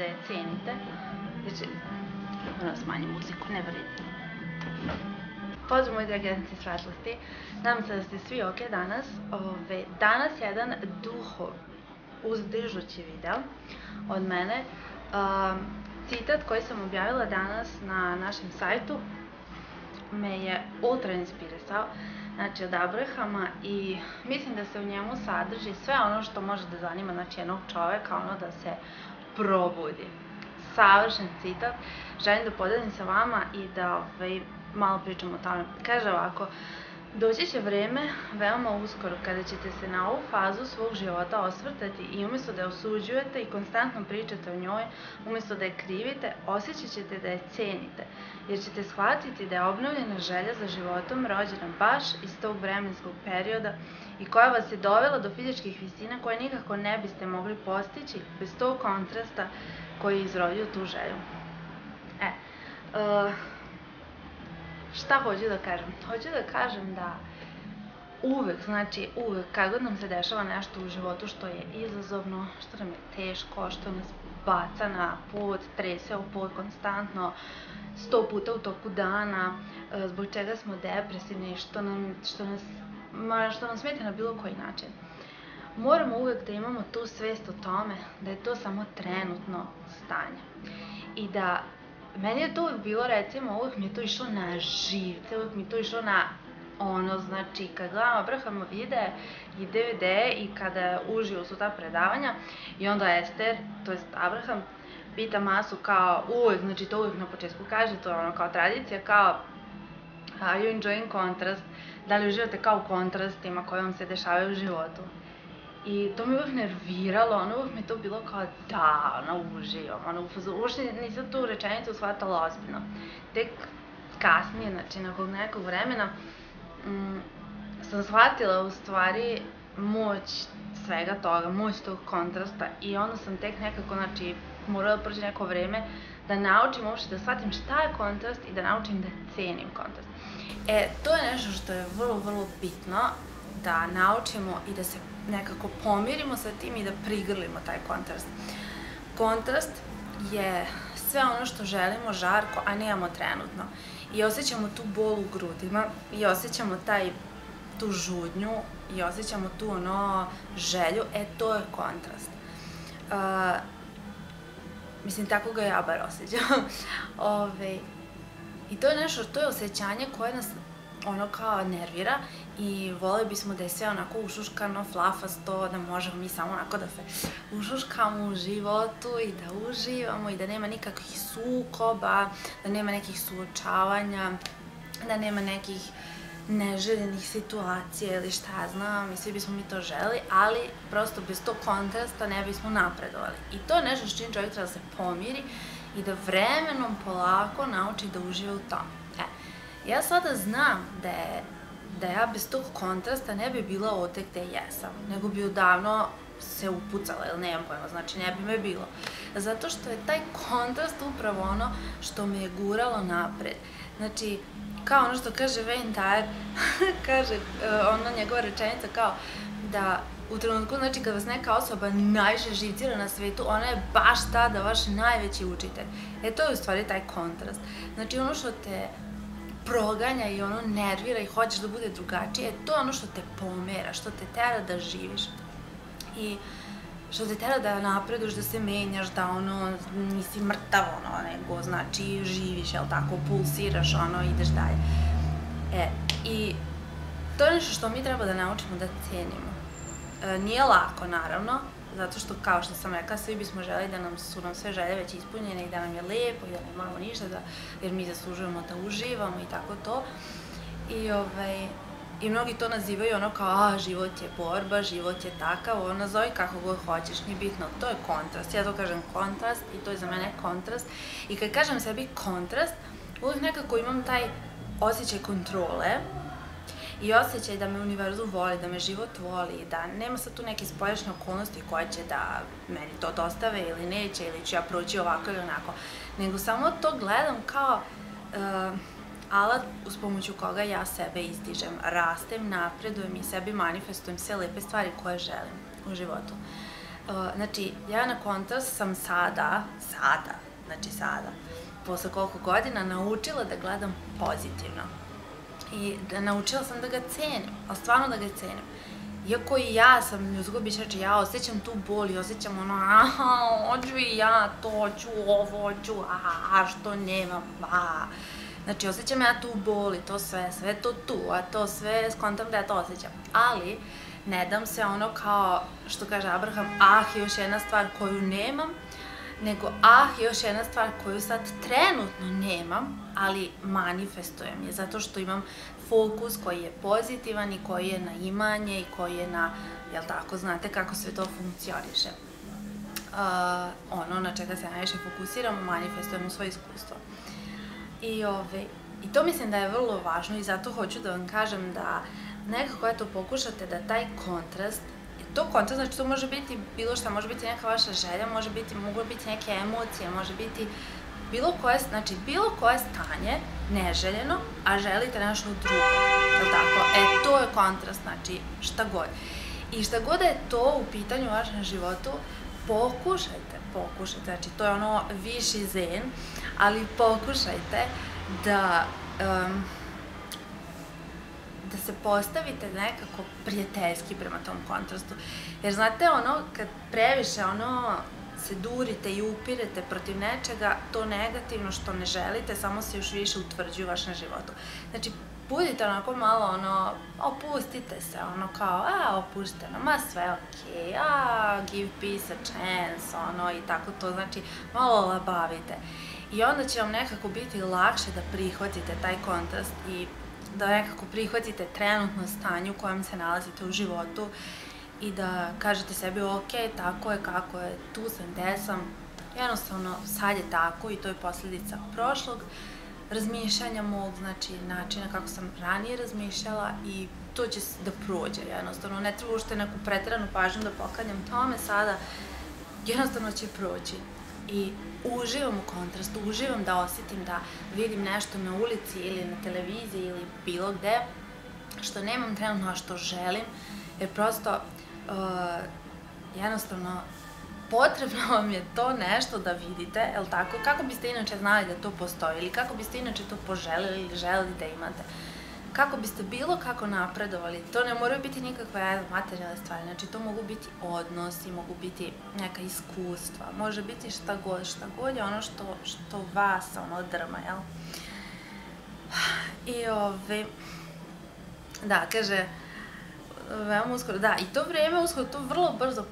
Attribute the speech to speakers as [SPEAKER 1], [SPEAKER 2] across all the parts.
[SPEAKER 1] da je cenite. Znači, moram smanjiti muziku, ne vredi. Pozdrav moji dragi gledalci svetlosti, nadam se da ste svi ok danas. Danas je jedan uzdižući video od mene. Citat koji sam objavila danas na našem sajtu me je ultra inspirisao, znači od Abrahama, i mislim da se u njemu sadrži sve ono što može da zanima jednog čoveka, ono da se probudi. Savršen citat, želim da podelim sa vama i da malo pričam o tome. Kaže ovako: doći će vreme veoma uskoro kada ćete se na ovu fazu svog života osvrtati i umjesto da je osuđujete i konstantno pričate o njoj, umjesto da je krivite, osjećat ćete da je cenite, jer ćete shvatiti da je obnovljena želja za životom rođena baš iz tog vremenskog perioda i koja vas je dovela do fizičkih visina koje nikako ne biste mogli postići bez tog kontrasta koji je izrodio tu želju. Šta hoću da kažem? Hoću da kažem da uvek, znači uvek, kad god nam se dešava nešto u životu što je izazovno, što nam je teško, što nas baca na pod, trese u pod konstantno, 100 puta u toku dana, zbog čega smo depresivni, što nam smeta na bilo koji način. Moramo uvek da imamo tu svest o tome da je to samo trenutno stanje. I da meni je to uvijek bilo, recimo, uvijek mi je to išlo na živce, uvijek mi je to išlo na ono, znači, kad gledam Abrahama videe i DVD i kada uživo su ta predavanja i onda Ester, to jest Abraham, pita Masu kao uvijek, znači to uvijek na početku kaže, to je ono kao tradicija, kao are you enjoying contrast, da li uživate kao u kontrastima koji vam se dešavaju u životu. I to mi uvijek nerviralo, uvijek mi je to bilo kao da, uživam, uopšte nisam tu rečenicu shvatala ozbiljno. Tek kasnije, znači nakon nekog vremena, sam shvatila u stvari moć svega toga, moć tog kontrasta, i onda sam tek nekako, znači, morala da prođe neko vreme da naučim uopšte da shvatim šta je kontrast i da naučim da cenim kontrast. To je nešto što je vrlo, vrlo bitno, da naučimo i da se nekako pomirimo sa tim i da prigrlimo taj kontrast. Kontrast je sve ono što želimo žarko, a nemamo trenutno. I osjećamo tu bol u grudima, i osjećamo tu žudnju, i osjećamo tu želju, to je kontrast. Mislim, tako ga ja bar osjećam. I to je nešto, to je osjećanje koje nas ono kao nervira i vole bismo da je sve onako ušuškano, flafasto, da možemo mi samo onako da se ušuškamo u životu i da uživamo i da nema nikakvih sukoba, da nema nekih suočavanja, da nema nekih neželjenih situacija ili šta ja znam, i svi bismo mi to želi, ali prosto bez tog kontrasta ne bismo napredovali. I to je nešto s čim čovjek treba da se pomiri i da vremenom polako nauči da uživa u tom. Ja sada znam da ja bez tog kontrasta ne bi bila ovdje gde jesam, nego bi odavno se upucala, ili nemam pojma, znači ne bi me bilo. Zato što je taj kontrast upravo ono što me je guralo napred. Znači, kao ono što kaže Wayne Dyer, kaže ona njegova rečenica kao da u trenutku, znači kad vas neka osoba najviše živcira na svetu, ona je baš tada vaš najveći učitelj. To je u stvari taj kontrast. Znači ono što te proganja i ono nervira i hoćeš da bude drugačije, to je ono što te pomera, što te tera da živiš i što te tera da napreduješ, da se menjaš, da ono nisi mrtav, nego znači živiš, jel tako, pulsiraš, ideš dalje. I to je nešto što mi treba da naučimo da cenimo. Nije lako, naravno, zato što, kao što sam rekla, svi bismo želi da su nam sve želje već ispunjene i da nam je lepo i da ne moramo ništa, jer mi zaslužujemo da uživamo i tako to. I mnogi to nazivaju ono kao, život je borba, život je takav, nazovi kako god hoćeš, nije bitno, to je kontrast. Ja to kažem kontrast i to je za mene kontrast. I kad kažem sebi kontrast, uvijek nekako imam taj osjećaj kontrole i osjećaj da me univerzum voli, da me život voli, da nema sad tu neke spoljašnje okolnosti koje će da meni to dostave ili neće, ili ću ja proći ovako ili onako, nego samo to gledam kao alat uz pomoću koga ja sebe izdižem, rastem, napredujem i sebi manifestujem sve lepe stvari koje želim u životu. Znači, ja na kontrast sam sada, posle koliko godina, naučila da gledam pozitivno. I naučila sam da ga cenim, ali stvarno da ga cenim. Iako i ja sam ljudsko biće, znači ja osjećam tu bol i osjećam ono, hoću i ja to, hoću ovo, hoću, što nemam, Znači, osjećam ja tu bol i to sve je to tu, a to sve skontam da ja to osjećam. Ali, ne dam se ono kao, što kaže Abraham, još jedna stvar koju nemam, nego još jedna stvar koju sad trenutno nemam, ali manifestujem je, zato što imam fokus koji je pozitivan i koji je na imanje i koji je na, jel tako, znate kako sve to funkcioniše. Ono na čega se najviše fokusiramo, manifestujemo svoje iskustvo. I to mislim da je vrlo važno i zato hoću da vam kažem da nekako eto pokušate da taj kontrast, znači to može biti bilo šta, može biti neka vaša želja, mogu biti neke emocije, može biti bilo koje stanje neželjeno, a želite nešto drugo, jel' tako? To je kontrast, znači šta god. I šta god je to u pitanju u vašem životu, pokušajte, znači to je ono viši zen, ali pokušajte da se postavite nekako prijateljski prema tom kontrastu. Jer znate ono, kad previše ono se durite i upirete protiv nečega, to negativno što ne želite, samo se još više utvrđuje u vašem životu. Znači, budite onako malo ono, opustite se, ono kao, opušteno, sve okej, give peace a chance, ono i tako to, znači, malo labavite. I onda će vam nekako biti lakše da prihvatite taj kontrast i da nekako prihvatite trenutno stanje u kojem se nalazite u životu i da kažete sebi, okej, tako je, kako je, tu sam, gde sam, jednostavno sad je tako i to je posljedica prošlog razmišljanja mog, znači načina kako sam ranije razmišljala i to će da prođe, jednostavno, ne treba ušte neku preteranu pažnju da poklanjam tome sada, jednostavno će proći. I uživam u kontrastu, uživam da osjetim da vidim nešto na ulici ili na televiziji ili bilo gde što nemam trenutno, a što želim, jer prosto jednostavno potrebno vam je to nešto da vidite, jel' tako? Kako biste inače znali da to postoji ili kako biste inače to poželjeli ili želeli da imate? Kako biste bilo kako napredovali, to ne moraju biti nikakve materijalne stvari, znači to mogu biti odnosi, mogu biti neka iskustva, može biti šta god je ono što vas ono drma, jel? I da, kaže, veoma uskoro, da, i to vrijeme uskoro, to vrlo brzo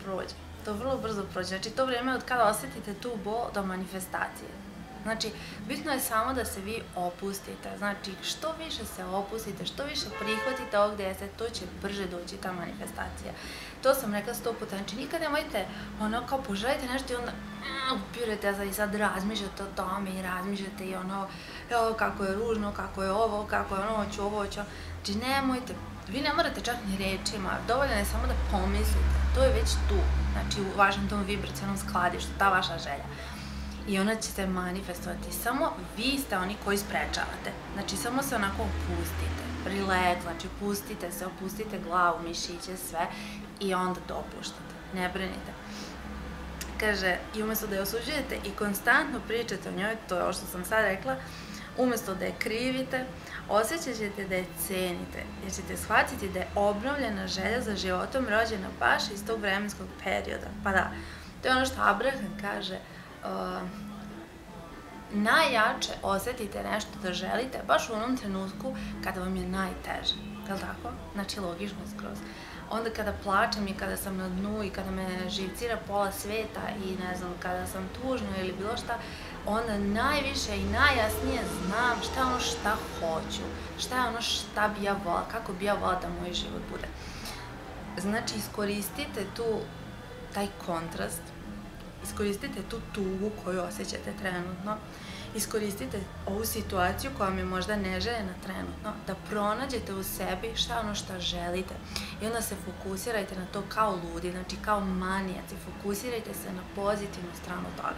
[SPEAKER 1] prođe, znači to vrijeme od kada osjetite tu bol do manifestacije. Znači, bitno je samo da se vi opustite, znači što više se opustite, što više prihvatite ovdje jeste, to će brže doći ta manifestacija. To sam rekla 100 puta, znači nikad nemojte ono kao poželite nešto i onda upirete i sad razmišljate o tome i razmišljate i ono kako je ružno, kako je ovo, kako je ono, hoću. Znači nemojte, vi ne morate čak ni rečima, dovoljno je samo da pomislite, to je već tu, znači u vašem tom vibracionalnom skladištu, ta vaša želja. I ona će se manifestovati. Samo vi ste oni koji sprečavate. Znači, samo se onako opustite. Relax, znači opustite glavu, mišiće, sve i onda dopuštate. Ne brinite. Kaže, i umjesto da je osuđujete i konstantno pričate o njoj, to je ovo što sam sad rekla, umjesto da je krivite, osjećat ćete da je cenite, jer ćete shvatiti da je obnovljena želja za životom rođena baš iz tog vremenskog perioda. Pa da, to je ono što Abraham kaže, najjače osjetite nešto da želite baš u onom trenutku kada vam je najteže, je li tako? Znači logično skroz. Onda kada plačem i kada sam na dnu i kada me živcira pola sveta i ne znam, kada sam tužna ili bilo šta, onda najviše i najjasnije znam šta je ono šta hoću, šta je ono šta bi ja volila, kako bi ja volila da moj život bude. Znači iskoristite taj kontrast, iskoristite tu tugu koju osjećate trenutno, iskoristite ovu situaciju koja vam je možda neželjena trenutno, da pronađete u sebi šta je ono što želite i onda se fokusirajte na to kao ludi, znači kao manijaci, fokusirajte se na pozitivnu stranu toga.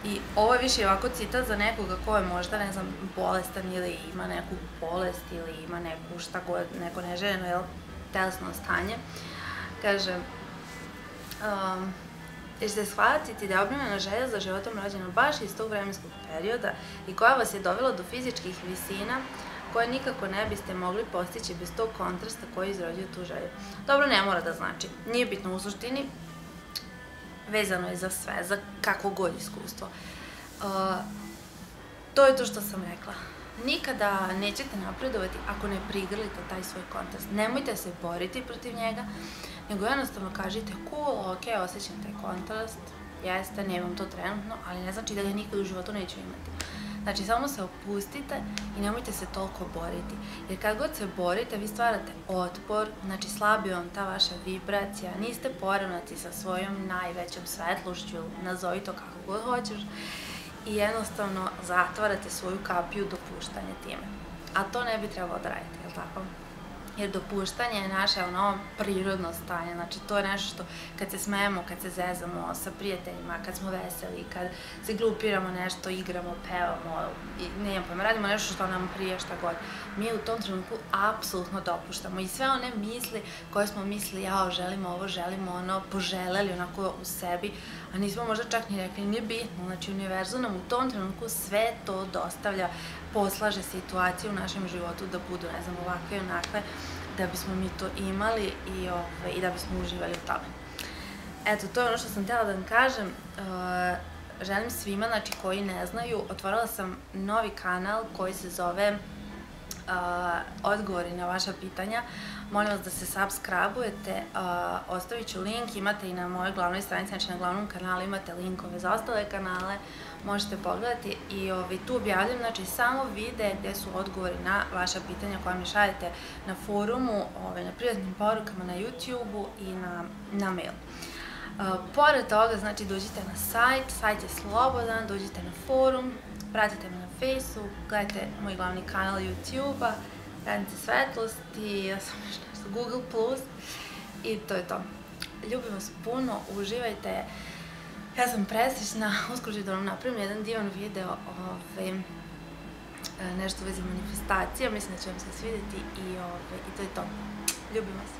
[SPEAKER 1] I ovo je više ovako citat za nekoga ko je možda, ne znam, bolestan ili ima neku bolest ili ima neku šta god, neko neželjeno telesno stanje. Kaže, jer ćete shvatiti da je obnovljena želja za životom rođena baš iz tog vremenskog perioda i koja vas je dovela do fizičkih visina koje nikako ne biste mogli postići bez tog kontrasta koji izrođuje tu želju. Dobro, ne mora da znači. Nije bitno u suštini, vezano je za sve, za kakvo god iskustvo. To je to što sam rekla. Nikada nećete napredovati ako ne prigrlite taj svoj kontrast. Nemojte se boriti protiv njega, nego jednostavno kažite cool, ok, osjećam taj kontrast, jeste, nemam to trenutno, ali ne znači da ga nikad u životu neću imati. Znači, samo se opustite i nemojte se toliko boriti. Jer kad god se borite, vi stvarate otpor, znači slabi vam ta vaša vibracija, niste poravnati sa svojom najvećom svetlošću, nazovi to kako god hoćeš, i jednostavno zatvarate svoju kapiju dopuštanja time. A to ne bi trebalo da radite, jel tako? Jer dopuštanje je naše prirodno stanje, znači to je nešto što kad se smejemo, kad se zezamo sa prijateljima, kad smo veseli, kad se glupiramo nešto, igramo, pevamo, nemam pojma, radimo nešto što nam prije, šta god. Mi u tom trenutku apsolutno dopuštamo i sve one misli koje smo mislili, jao, želimo ovo, želimo ono, poželeli onako u sebi, a nismo možda čak ni rekli, nije bitno, znači univerzum nam u tom trenutku sve to dostavlja, poslaže situacije u našem životu da budu, ne znam, ovakve i onakve, da bismo mi to imali i da bismo uživali u tome. Eto, to je ono što sam htjela da vam kažem. Želim svima, znači, koji ne znaju, otvorila sam novi kanal koji se zove Odgovori na vaša pitanja. Molim vas da se subscribe-ujete, ostavit ću link, imate i na mojoj glavnoj stranici, znači na glavnom kanalu imate linkove za ostale kanale, možete pogledati i tu objavljam, znači, samo videe gdje su odgovori na vaša pitanja koja mi šaljete na forumu, na privatnim porukama, na YouTube-u i na mail. Pored toga, znači, dođite na sajt je slobodan, dođite na forum, pratite me na Facebooku, gledajte moj glavni kanal YouTube-a, Radnice svetlosti, ja sam još nešto, Google+, i to je to. Ljubim vas puno, uživajte, ja sam presrećna, uskoro ću da vam napravim jedan divan video, nešto u vezi manifestacija, mislim da će vam se svidjeti i to je to. Ljubim vas.